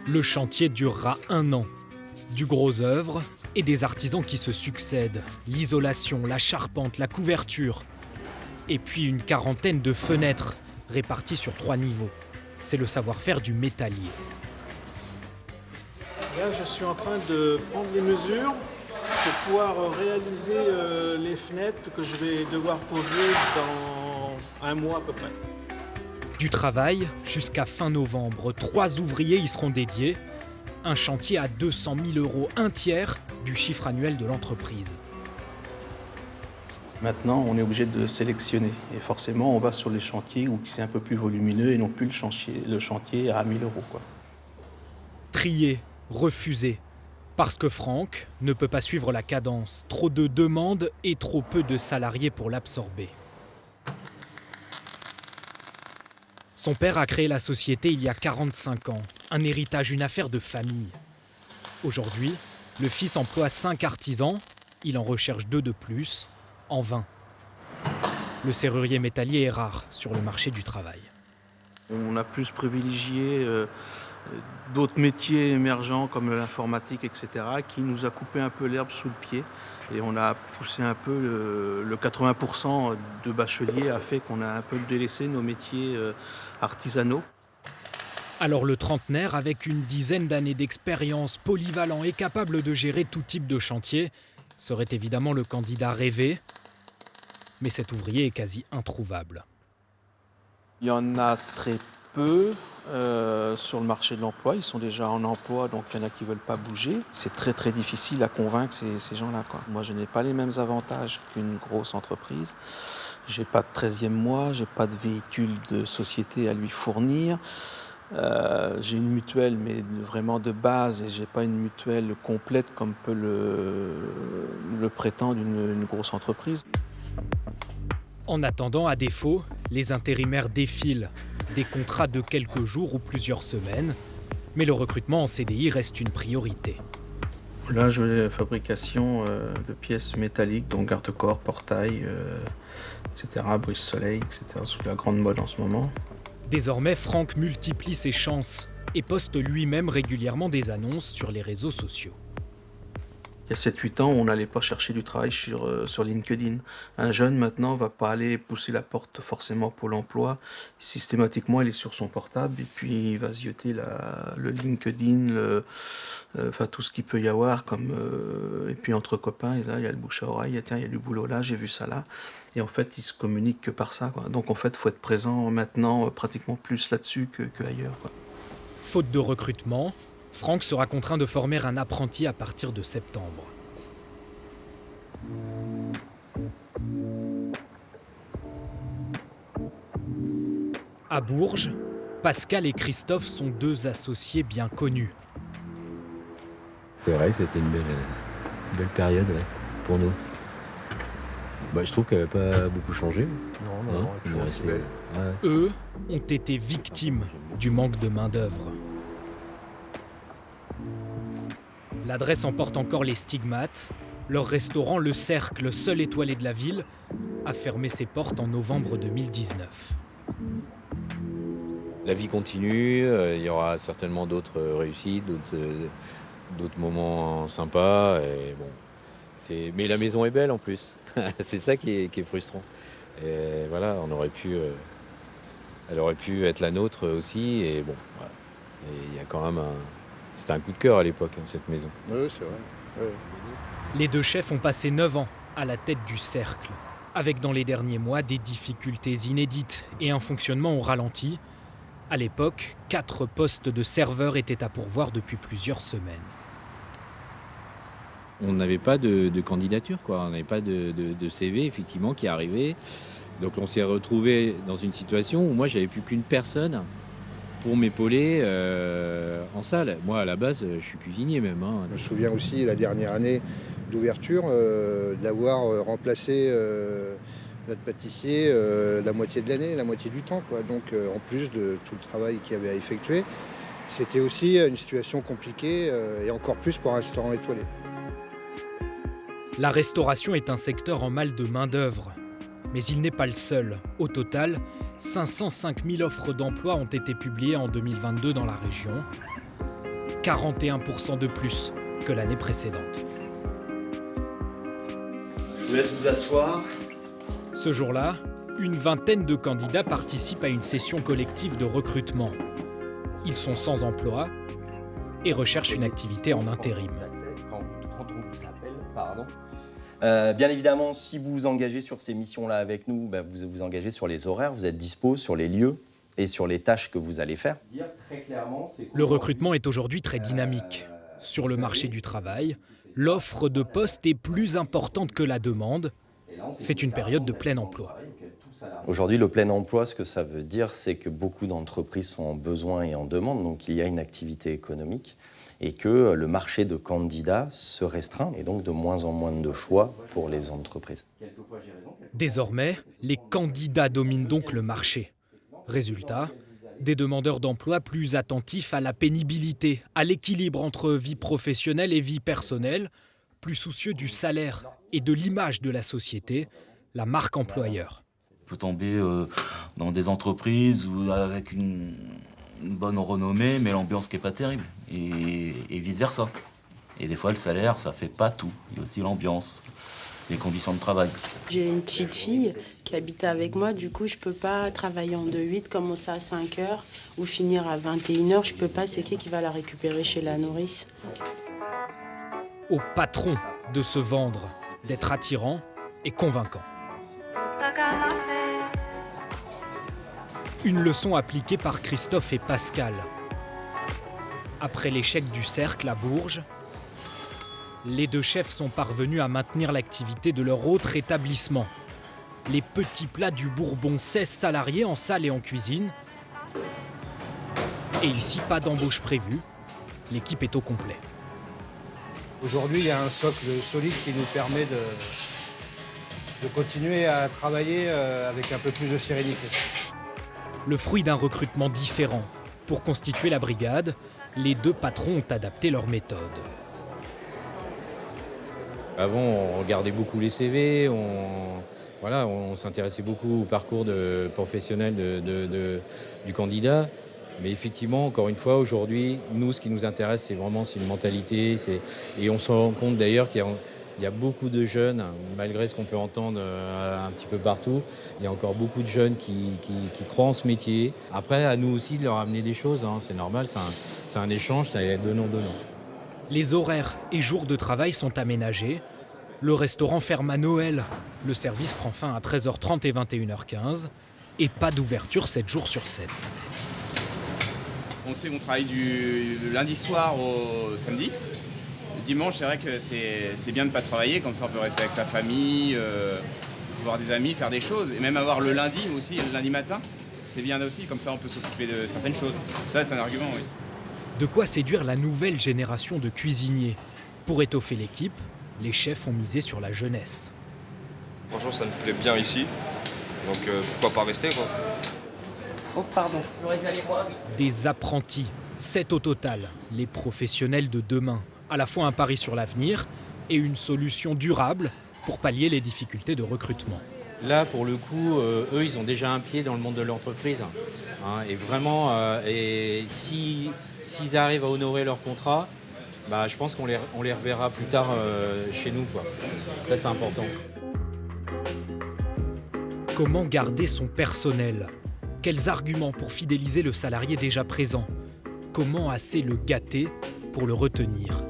Le chantier durera 1 an. Du gros œuvre et des artisans qui se succèdent. L'isolation, la charpente, la couverture. Et puis une quarantaine de fenêtres réparties sur 3 niveaux. C'est le savoir-faire du métallier. Là, je suis en train de prendre les mesures pour pouvoir réaliser les fenêtres que je vais devoir poser dans 1 mois à peu près. Du travail jusqu'à fin novembre. 3 ouvriers y seront dédiés. Un chantier à 200 000 €, un tiers du chiffre annuel de l'entreprise. Maintenant, on est obligé de sélectionner. Et forcément, on va sur les chantiers où c'est un peu plus volumineux et non plus le chantier à 1 000 €, quoi. Trier, refuser. Parce que Franck ne peut pas suivre la cadence. Trop de demandes et trop peu de salariés pour l'absorber. Son père a créé la société il y a 45 ans. Un héritage, une affaire de famille. Aujourd'hui, le fils emploie 5 artisans. Il en recherche 2 de plus, en vain. Le serrurier métallier est rare sur le marché du travail. On a plus privilégié d'autres métiers émergents comme l'informatique, etc., qui nous a coupé un peu l'herbe sous le pied. Et on a poussé un peu le 80% de bacheliers a fait qu'on a un peu délaissé nos métiers artisanaux. Alors le trentenaire, avec une dizaine d'années d'expérience, polyvalent et capable de gérer tout type de chantier, serait évidemment le candidat rêvé. Mais cet ouvrier est quasi introuvable. Il y en a très peu sur le marché de l'emploi. Ils sont déjà en emploi, donc il y en a qui ne veulent pas bouger. C'est très très difficile à convaincre ces gens-là, quoi. Moi, je n'ai pas les mêmes avantages qu'une grosse entreprise. Je n'ai pas de 13e mois, je n'ai pas de véhicule de société à lui fournir. J'ai une mutuelle, mais vraiment de base, et je n'ai pas une mutuelle complète comme peut le prétendre une grosse entreprise. En attendant, à défaut, les intérimaires défilent. Des contrats de quelques jours ou plusieurs semaines. Mais le recrutement en CDI reste une priorité. Là, je fais la fabrication de pièces métalliques, donc garde-corps, portail, etc., brise-soleil, etc., sous la grande mode en ce moment. Désormais, Franck multiplie ses chances et poste lui-même régulièrement des annonces sur les réseaux sociaux. Il y a 7-8 ans, on n'allait pas chercher du travail sur LinkedIn. Un jeune, maintenant, ne va pas aller pousser la porte forcément Pôle emploi. Systématiquement, il est sur son portable et puis il va zioter le LinkedIn, enfin tout ce qu'il peut y avoir. Et puis entre copains, et là, il y a le bouche à oreille. Tiens, il y a du boulot là, j'ai vu ça là. Et en fait, ils se communiquent que par ça, quoi. Donc en fait, il faut être présent maintenant pratiquement plus là-dessus qu'ailleurs, quoi. Faute de recrutement, Franck sera contraint de former un apprenti à partir de septembre. À Bourges, Pascal et Christophe sont 2 associés bien connus. C'est vrai, c'était une belle période, ouais, pour nous. Je trouve qu'elle n'a pas beaucoup changé. Non, il est resté, ouais. Eux ont été victimes du manque de main-d'œuvre. L'adresse en porte encore les stigmates. Leur restaurant, Le Cercle, seul étoilé de la ville, a fermé ses portes en novembre 2019. La vie continue, il y aura certainement d'autres réussites, d'autres moments sympas. Et bon, mais la maison est belle en plus. C'est ça qui est frustrant. Et voilà, elle aurait pu être la nôtre aussi. Et bon, voilà. Et il y a quand même c'était un coup de cœur à l'époque, cette maison. Oui, c'est vrai. Ouais. Les 2 chefs ont passé 9 ans à la tête du Cercle, avec dans les derniers mois des difficultés inédites et un fonctionnement au ralenti. À l'époque, 4 postes de serveurs étaient à pourvoir depuis plusieurs semaines. On n'avait pas de candidature, quoi. On n'avait pas de CV, effectivement, qui arrivait. Donc on s'est retrouvé dans une situation où moi, j'avais plus qu'une personne pour m'épauler en salle. Moi, à la base, je suis cuisinier même. Je me souviens aussi, la dernière année d'ouverture, d'avoir remplacé notre pâtissier la moitié de l'année, la moitié du temps, quoi. Donc, en plus de tout le travail qu'il y avait à effectuer, c'était aussi une situation compliquée et encore plus pour un restaurant étoilé. La restauration est un secteur en mal de main-d'œuvre. Mais il n'est pas le seul. Au total, 505 000 offres d'emploi ont été publiées en 2022 dans la région. 41% de plus que l'année précédente. Je vous laisse vous asseoir. Ce jour-là, une vingtaine de candidats participent à une session collective de recrutement. Ils sont sans emploi et recherchent une activité en intérim. Quand on vous appelle, pardon. Bien évidemment, si vous vous engagez sur ces missions-là avec nous, vous vous engagez sur les horaires, vous êtes dispo sur les lieux et sur les tâches que vous allez faire. Le recrutement est aujourd'hui très dynamique. Sur le marché du travail, l'offre de postes est plus importante que la demande. C'est une période de plein emploi. Aujourd'hui, le plein emploi, ce que ça veut dire, c'est que beaucoup d'entreprises sont en besoin et en demande, donc il y a une activité économique et que le marché de candidats se restreint et donc de moins en moins de choix pour les entreprises. Désormais, les candidats dominent donc le marché. Résultat, des demandeurs d'emploi plus attentifs à la pénibilité, à l'équilibre entre vie professionnelle et vie personnelle, plus soucieux du salaire et de l'image de la société, la marque employeur. On peut tomber dans des entreprises où, avec une bonne renommée, mais l'ambiance qui n'est pas terrible, et vice-versa. Et des fois, le salaire, ça fait pas tout. Il y a aussi l'ambiance, les conditions de travail. J'ai une petite fille qui habite avec moi, du coup, je peux pas travailler en 2-8, commencer à 5h ou finir à 21h. Je peux pas, c'est qui va la récupérer chez la nourrice? Au patron de se vendre, d'être attirant et convaincant. Une leçon appliquée par Christophe et Pascal. Après l'échec du cercle à Bourges, les deux chefs sont parvenus à maintenir l'activité de leur autre établissement. Les petits plats du Bourbon, 16 salariés en salle et en cuisine. Et ici, pas d'embauche prévue. L'équipe est au complet. Aujourd'hui, il y a un socle solide qui nous permet de continuer à travailler avec un peu plus de sérénité. Le fruit d'un recrutement différent. Pour constituer la brigade, les deux patrons ont adapté leur méthode. Avant, on regardait beaucoup les CV, on s'intéressait beaucoup au parcours professionnel du candidat. Mais effectivement, encore une fois, aujourd'hui, nous, ce qui nous intéresse, c'est une mentalité. Et on se rend compte d'ailleurs qu'il y a beaucoup de jeunes, malgré ce qu'on peut entendre un petit peu partout, il y a encore beaucoup de jeunes qui croient en ce métier. Après, à nous aussi de leur amener des choses, c'est normal, c'est un échange, c'est donnant-donnant. Les horaires et jours de travail sont aménagés. Le restaurant ferme à Noël. Le service prend fin à 13h30 et 21h15. Et pas d'ouverture 7 jours sur 7. On sait qu'on travaille du lundi soir au samedi. Le dimanche, c'est vrai que c'est bien de ne pas travailler, comme ça on peut rester avec sa famille, voir des amis, faire des choses. Et même avoir le lundi aussi, le lundi matin, c'est bien aussi, comme ça on peut s'occuper de certaines choses. Ça, c'est un argument, oui. De quoi séduire la nouvelle génération de cuisiniers. Pour étoffer l'équipe, les chefs ont misé sur la jeunesse. Franchement, ça me plaît bien ici, donc pourquoi pas rester, quoi. Oh pardon, j'aurais dû aller voir. Des apprentis, 7 au total, les professionnels de demain. À la fois un pari sur l'avenir et une solution durable pour pallier les difficultés de recrutement. Là, pour le coup, eux, ils ont déjà un pied dans le monde de l'entreprise. Et vraiment, s'ils arrivent à honorer leur contrat, je pense qu'on les reverra plus tard chez nous, quoi. Ça, c'est important. Comment garder son personnel ? Quels arguments pour fidéliser le salarié déjà présent ? Comment assez le gâter pour le retenir ?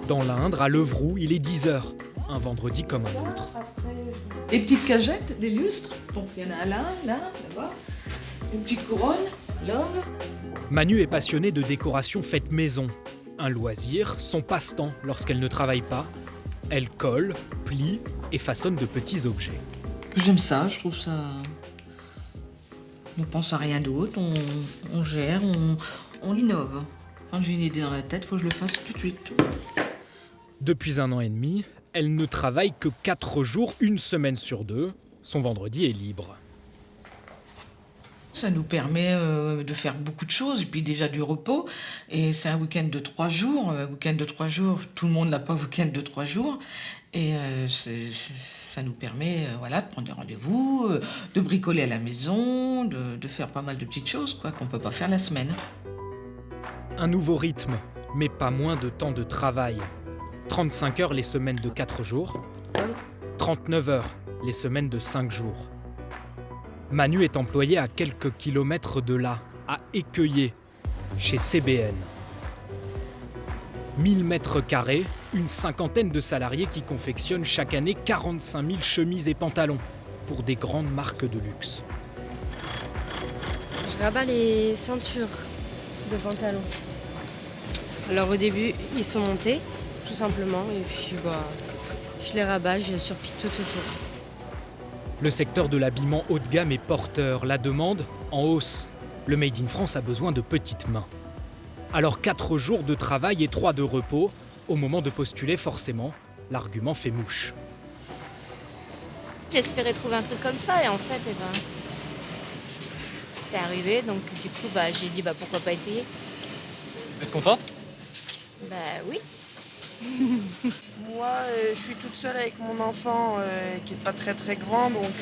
Dans l'Indre, à Levroux, il est 10h. Un vendredi comme un autre. Des petites cagettes, des lustres. Donc il y en a un là, là-bas. Une petite couronne, love. Manu est passionnée de décoration faite maison. Un loisir, son passe-temps lorsqu'elle ne travaille pas. Elle colle, plie et façonne de petits objets. J'aime ça, je trouve ça... On pense à rien d'autre, on gère, on innove. Quand j'ai une idée dans la tête, il faut que je le fasse tout de suite. Depuis 1 an et demi, elle ne travaille que 4 jours, 1 semaine sur 2. Son vendredi est libre. Ça nous permet de faire beaucoup de choses, et puis déjà du repos. Et c'est un week-end de 3 jours. Un week-end de 3 jours, tout le monde n'a pas un week-end de 3 jours. Et ça nous permet de prendre des rendez-vous, de bricoler à la maison, de faire pas mal de petites choses qu'on ne peut pas faire la semaine. Un nouveau rythme, mais pas moins de temps de travail. 35 heures les semaines de 4 jours, 39 heures les semaines de 5 jours. Manu est employé à quelques kilomètres de là, à Écueillé, chez CBN. 1000 mètres carrés, une cinquantaine de salariés qui confectionnent chaque année 45 000 chemises et pantalons pour des grandes marques de luxe. Je rabats les ceintures de pantalons. Alors au début, ils sont montés, tout simplement, et puis je les rabats, je surpique tout autour. Le secteur de l'habillement haut de gamme est porteur, la demande en hausse. Le Made in France a besoin de petites mains. Alors 4 jours de travail et 3 de repos, au moment de postuler forcément, l'argument fait mouche. J'espérais trouver un truc comme ça et en fait, c'est arrivé. Donc du coup, j'ai dit pourquoi pas essayer. Vous êtes contente? Oui. Moi, je suis toute seule avec mon enfant qui n'est pas très très grand, donc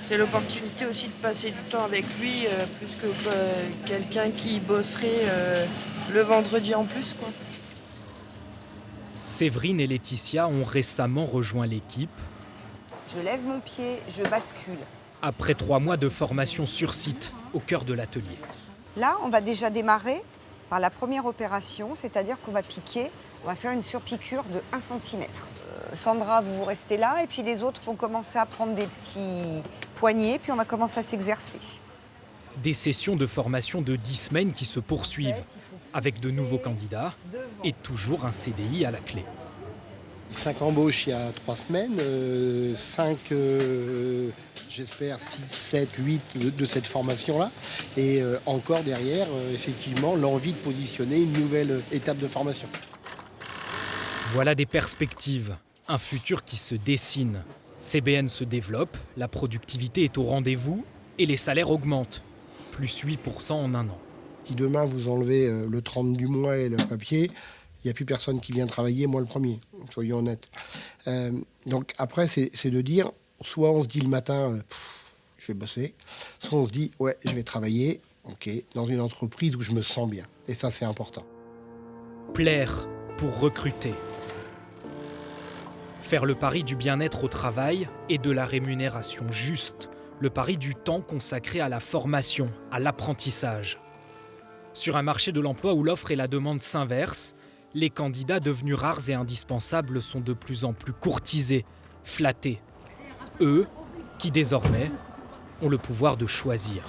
c'est l'opportunité aussi de passer du temps avec lui, plus que quelqu'un qui bosserait le vendredi en plus, quoi. Séverine et Laetitia ont récemment rejoint l'équipe. Je lève mon pied, je bascule. Après 3 mois de formation sur site, au cœur de l'atelier. Là, on va déjà démarrer par la première opération, c'est-à-dire qu'on va piquer, on va faire une surpiqûre de 1 cm. Sandra, vous restez là, et puis les autres vont commencer à prendre des petits poignets, puis on va commencer à s'exercer. Des sessions de formation de 10 semaines qui se poursuivent, avec de nouveaux candidats et toujours un CDI à la clé. 5 embauches il y a 3 semaines, 5, j'espère 6, 7, 8 de cette formation-là. Et encore derrière, effectivement, l'envie de positionner une nouvelle étape de formation. Voilà des perspectives, un futur qui se dessine. CBN se développe, la productivité est au rendez-vous et les salaires augmentent, plus 8% en 1 an. Si demain vous enlevez le 30 du mois et le papier, il n'y a plus personne qui vient travailler, moi le premier, soyons honnêtes. Donc après, c'est de dire, soit on se dit le matin, je vais bosser, soit on se dit, ouais, je vais travailler, dans une entreprise où je me sens bien. Et ça, c'est important. Plaire pour recruter. Faire le pari du bien-être au travail et de la rémunération juste. Le pari du temps consacré à la formation, à l'apprentissage. Sur un marché de l'emploi où l'offre et la demande s'inversent, les candidats devenus rares et indispensables sont de plus en plus courtisés, flattés. Eux, qui désormais ont le pouvoir de choisir.